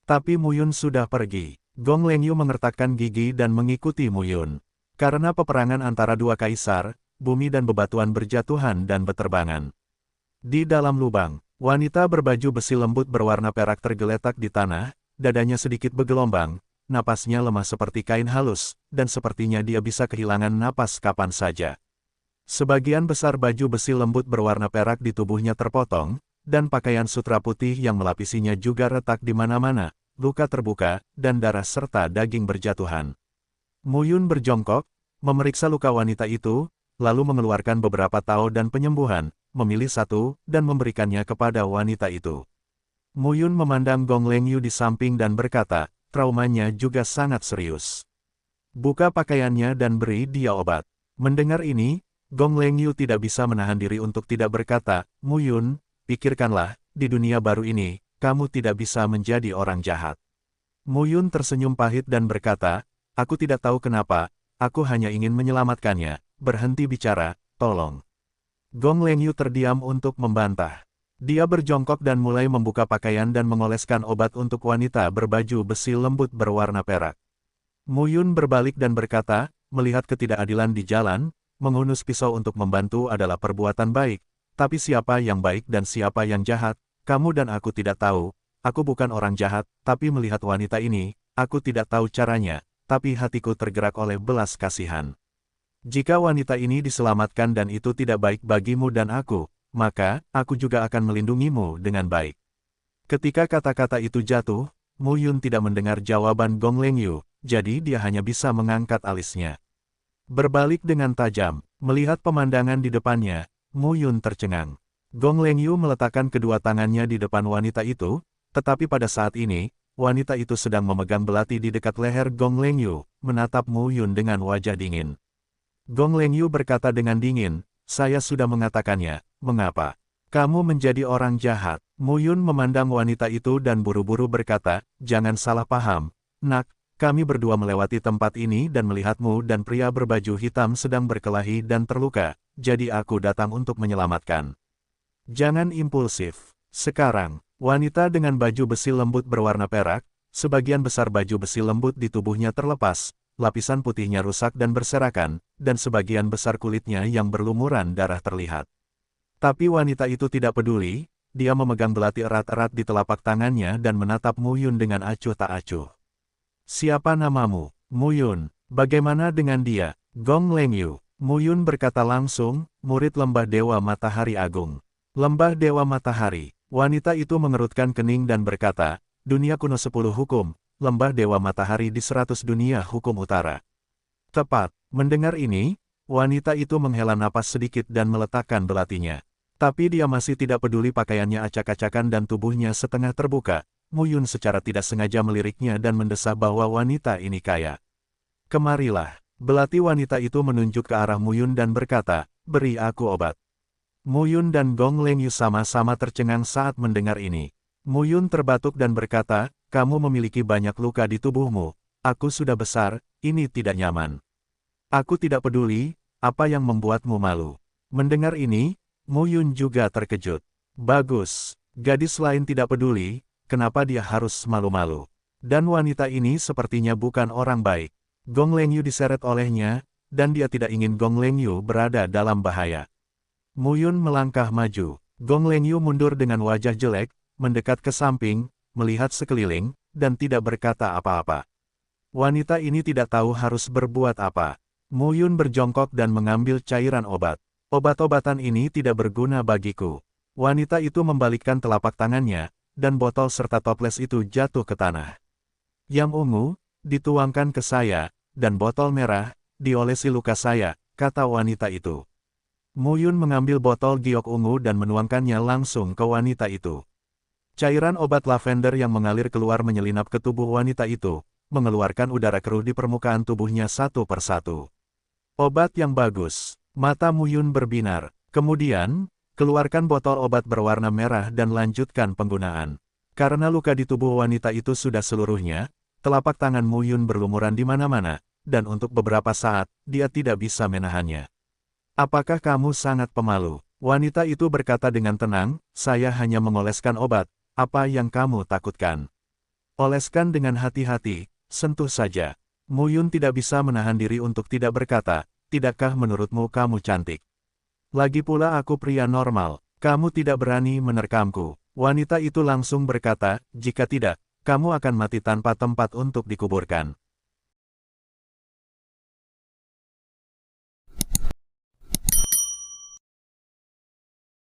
Tapi Mu Yun sudah pergi. Gong Lengyu mengertakkan gigi dan mengikuti Mu Yun. Karena peperangan antara dua kaisar, bumi dan bebatuan berjatuhan dan beterbangan. Di dalam lubang, wanita berbaju besi lembut berwarna perak tergeletak di tanah, dadanya sedikit bergelombang, napasnya lemah seperti kain halus, dan sepertinya dia bisa kehilangan napas kapan saja. Sebagian besar baju besi lembut berwarna perak di tubuhnya terpotong, dan pakaian sutra putih yang melapisinya juga retak di mana-mana, luka terbuka, dan darah serta daging berjatuhan. Mu Yun berjongkok, memeriksa luka wanita itu, lalu mengeluarkan beberapa tao dan penyembuhan, memilih satu, dan memberikannya kepada wanita itu. Mu Yun memandang Gong Lengyu di samping dan berkata, traumanya juga sangat serius. Buka pakaiannya dan beri dia obat. Mendengar ini, Gong Lengyu tidak bisa menahan diri untuk tidak berkata, Mu Yun, pikirkanlah, di dunia baru ini, kamu tidak bisa menjadi orang jahat. Mu Yun tersenyum pahit dan berkata, aku tidak tahu kenapa, aku hanya ingin menyelamatkannya, berhenti bicara, tolong. Gong Lengyu terdiam untuk membantah. Dia berjongkok dan mulai membuka pakaian dan mengoleskan obat untuk wanita berbaju besi lembut berwarna perak. Mu Yun berbalik dan berkata, melihat ketidakadilan di jalan, menghunus pisau untuk membantu adalah perbuatan baik, tapi siapa yang baik dan siapa yang jahat, kamu dan aku tidak tahu. Aku bukan orang jahat, tapi melihat wanita ini, aku tidak tahu caranya, tapi hatiku tergerak oleh belas kasihan. Jika wanita ini diselamatkan dan itu tidak baik bagimu dan aku, maka aku juga akan melindungimu dengan baik. Ketika kata-kata itu jatuh, Mu Yun tidak mendengar jawaban Gong Lengyu, jadi dia hanya bisa mengangkat alisnya. Berbalik dengan tajam, melihat pemandangan di depannya, Mu Yun tercengang. Gong Lengyu meletakkan kedua tangannya di depan wanita itu, tetapi pada saat ini, wanita itu sedang memegang belati di dekat leher Gong Lengyu, menatap Mu Yun dengan wajah dingin. Gong Lengyu berkata dengan dingin, saya sudah mengatakannya, mengapa? Kamu menjadi orang jahat. Muyun memandang wanita itu dan buru-buru berkata, jangan salah paham, nak, kami berdua melewati tempat ini dan melihatmu dan pria berbaju hitam sedang berkelahi dan terluka, jadi aku datang untuk menyelamatkan. Jangan impulsif. Sekarang, wanita dengan baju besi lembut berwarna perak, sebagian besar baju besi lembut di tubuhnya terlepas, lapisan putihnya rusak dan berserakan, dan sebagian besar kulitnya yang berlumuran darah terlihat. Tapi wanita itu tidak peduli, dia memegang belati erat-erat di telapak tangannya dan menatap Muyun dengan acuh tak acuh. Siapa namamu? Muyun. Bagaimana dengan dia? Gong Lengyu. Muyun berkata langsung, murid lembah Dewa Matahari Agung. Lembah Dewa Matahari. Wanita itu mengerutkan kening dan berkata, dunia kuno 10 hukum, lembah Dewa Matahari di 100 dunia hukum utara. Tepat. Mendengar ini, wanita itu menghela napas sedikit dan meletakkan belatinya. Tapi dia masih tidak peduli pakaiannya acak-acakan dan tubuhnya setengah terbuka. Muyun secara tidak sengaja meliriknya dan mendesah bahwa wanita ini kaya. Kemarilah. Belati wanita itu menunjuk ke arah Muyun dan berkata, beri aku obat. Muyun dan Gong Lengyu sama-sama tercengang saat mendengar ini. Muyun terbatuk dan berkata, kamu memiliki banyak luka di tubuhmu. Aku sudah besar, ini tidak nyaman. Aku tidak peduli, apa yang membuatmu malu. Mendengar ini, Muyun juga terkejut. Bagus, gadis lain tidak peduli, kenapa dia harus malu-malu. Dan wanita ini sepertinya bukan orang baik. Gong Lengyu diseret olehnya, dan dia tidak ingin Gong Lengyu berada dalam bahaya. Muyun melangkah maju. Gong Lengyu mundur dengan wajah jelek, mendekat ke samping, melihat sekeliling, dan tidak berkata apa-apa. Wanita ini tidak tahu harus berbuat apa. Muyun berjongkok dan mengambil cairan obat. Obat-obatan ini tidak berguna bagiku. Wanita itu membalikkan telapak tangannya, dan botol serta toples itu jatuh ke tanah. Yang ungu, dituangkan ke saya, dan botol merah, diolesi luka saya, kata wanita itu. Muyun mengambil botol giok ungu dan menuangkannya langsung ke wanita itu. Cairan obat lavender yang mengalir keluar menyelinap ke tubuh wanita itu, mengeluarkan udara keruh di permukaan tubuhnya satu persatu. Obat yang bagus. Mata Muyun berbinar. Kemudian, keluarkan botol obat berwarna merah dan lanjutkan penggunaan. Karena luka di tubuh wanita itu sudah seluruhnya, telapak tangan Muyun berlumuran di mana-mana, dan untuk beberapa saat, dia tidak bisa menahannya. Apakah kamu sangat pemalu? Wanita itu berkata dengan tenang, saya hanya mengoleskan obat, apa yang kamu takutkan? Oleskan dengan hati-hati, sentuh saja. Muyun tidak bisa menahan diri untuk tidak berkata, tidakkah menurutmu kamu cantik? Lagi pula aku pria normal, kamu tidak berani menerkamku. Wanita itu langsung berkata, jika tidak, kamu akan mati tanpa tempat untuk dikuburkan.